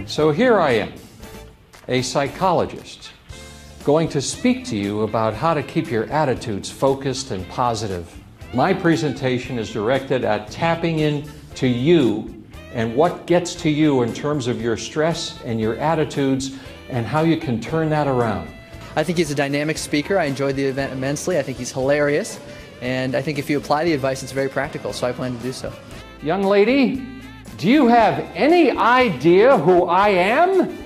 So here I am, a psychologist, going to speak to you about how to keep your attitudes focused and positive. My presentation is directed at tapping into you and what gets to you in terms of your stress and your attitudes and how you can turn that around. I think he's a dynamic speaker. I enjoyed the event immensely. I think he's hilarious. And I think if you apply the advice, it's very practical, so I plan to do so. Young lady, do you have any idea who I am?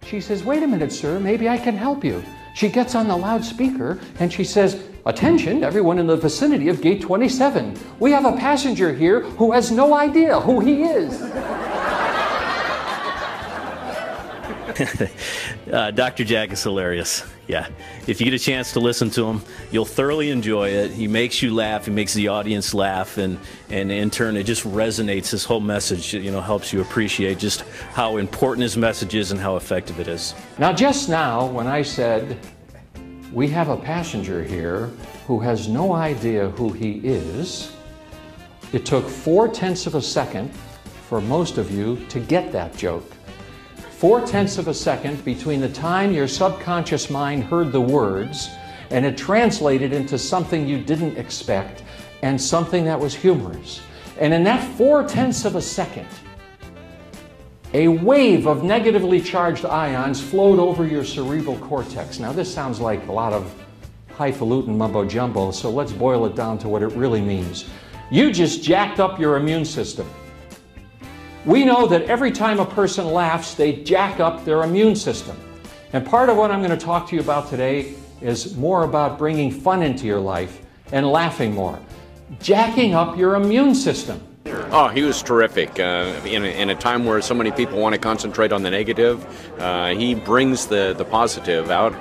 She says, wait a minute, sir, maybe I can help you. She gets on the loudspeaker and she says, attention, everyone in the vicinity of gate 27. We have a passenger here who has no idea who he is. Dr. Jack is hilarious. Yeah, if you get a chance to listen to him, you'll thoroughly enjoy it. He makes you laugh, he makes the audience laugh, and in turn it just resonates. His whole message, helps you appreciate just how important his message is and how effective it is. Now, just now, when I said, we have a passenger here who has no idea who he is, it took 4/10 of a second for most of you to get that joke. 4/10 of a second between the time your subconscious mind heard the words and it translated into something you didn't expect and something that was humorous. And in that 4/10 of a second, a wave of negatively charged ions flowed over your cerebral cortex. Now this sounds like a lot of highfalutin mumbo jumbo, so let's boil it down to what it really means. You just jacked up your immune system. We know that every time a person laughs, they jack up their immune system. And part of what I'm going to talk to you about today is more about bringing fun into your life and laughing more. Jacking up your immune system. Oh, he was terrific. In a time where so many people want to concentrate on the negative, he brings the positive out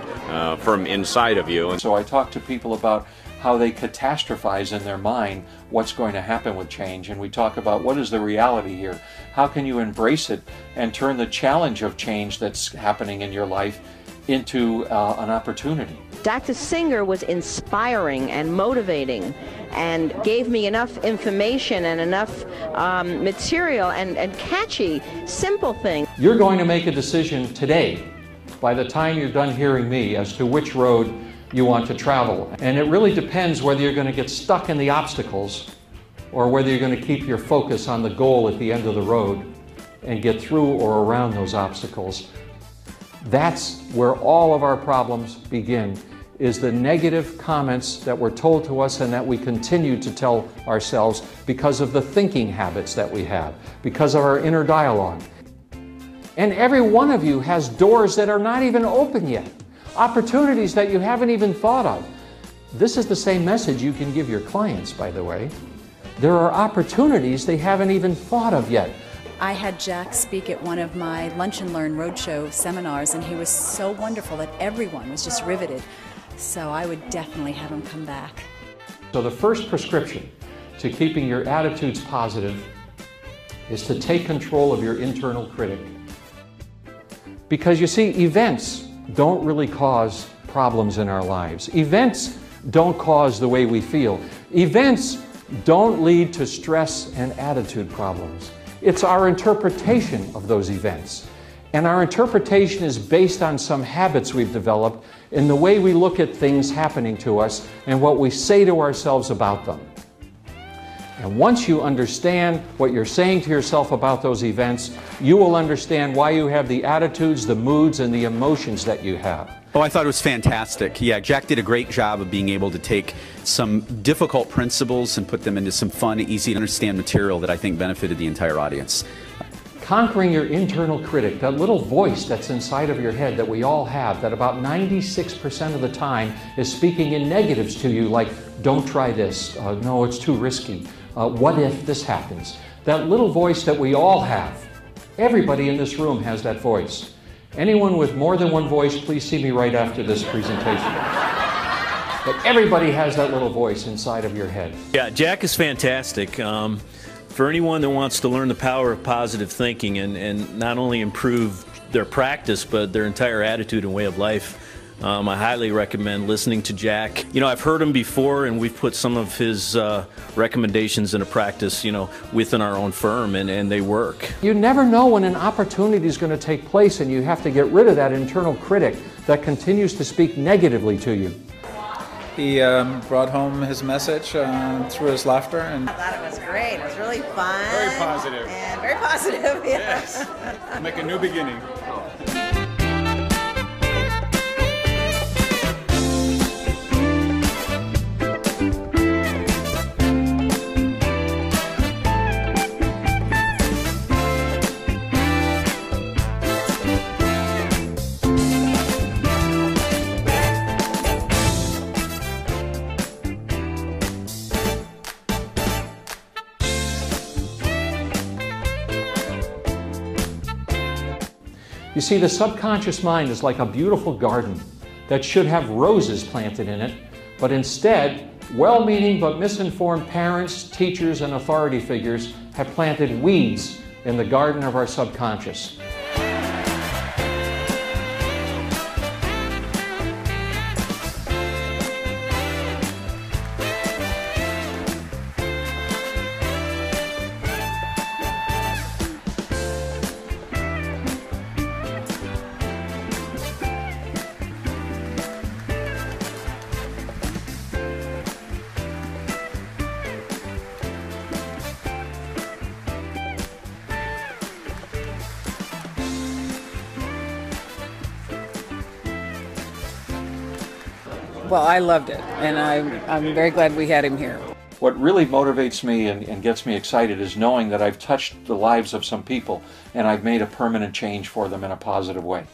from inside of you. So I talk to people about how they catastrophize in their mind what's going to happen with change. And we talk about what is the reality here. How can you embrace it and turn the challenge of change that's happening in your life into an opportunity. Dr. Singer was inspiring and motivating and gave me enough information and enough material and catchy, simple things. You're going to make a decision today, by the time you're done hearing me, as to which road you want to travel. And it really depends whether you're going to get stuck in the obstacles or whether you're going to keep your focus on the goal at the end of the road and get through or around those obstacles. That's where all of our problems begin, is the negative comments that were told to us and that we continue to tell ourselves because of the thinking habits that we have, because of our inner dialogue. And every one of you has doors that are not even open yet. Opportunities that you haven't even thought of. This is the same message you can give your clients, by the way. There are opportunities they haven't even thought of yet. I had Jack speak at one of my Lunch and Learn Roadshow seminars, and he was so wonderful that everyone was just riveted. So I would definitely have him come back. So the first prescription to keeping your attitudes positive is to take control of your internal critic. Because you see, events don't really cause problems in our lives. Events don't cause the way we feel. Events don't lead to stress and attitude problems. It's our interpretation of those events. And our interpretation is based on some habits we've developed in the way we look at things happening to us and what we say to ourselves about them. And once you understand what you're saying to yourself about those events, you will understand why you have the attitudes, the moods, and the emotions that you have. Oh, I thought it was fantastic. Yeah, Jack did a great job of being able to take some difficult principles and put them into some fun, easy to understand material that I think benefited the entire audience. Conquering your internal critic, that little voice that's inside of your head that we all have, that about 96% of the time is speaking in negatives to you, like, don't try this, no, it's too risky, what if this happens? That little voice that we all have. Everybody in this room has that voice. Anyone with more than one voice, please see me right after this presentation. But everybody has that little voice inside of your head. Yeah, Jack is fantastic. For anyone that wants to learn the power of positive thinking and not only improve their practice, but their entire attitude and way of life, I highly recommend listening to Jack. You know, I've heard him before, and we've put some of his recommendations into practice, you know, within our own firm, and they work. You never know when an opportunity is going to take place, and you have to get rid of that internal critic that continues to speak negatively to you. He brought home his message through his laughter. And I thought it was great. It was really fun. Very positive. And very positive, yes. Make a new beginning. You see, the subconscious mind is like a beautiful garden that should have roses planted in it, but instead, well-meaning but misinformed parents, teachers, and authority figures have planted weeds in the garden of our subconscious. Well, I loved it, and I'm very glad we had him here. What really motivates me and gets me excited is knowing that I've touched the lives of some people and I've made a permanent change for them in a positive way.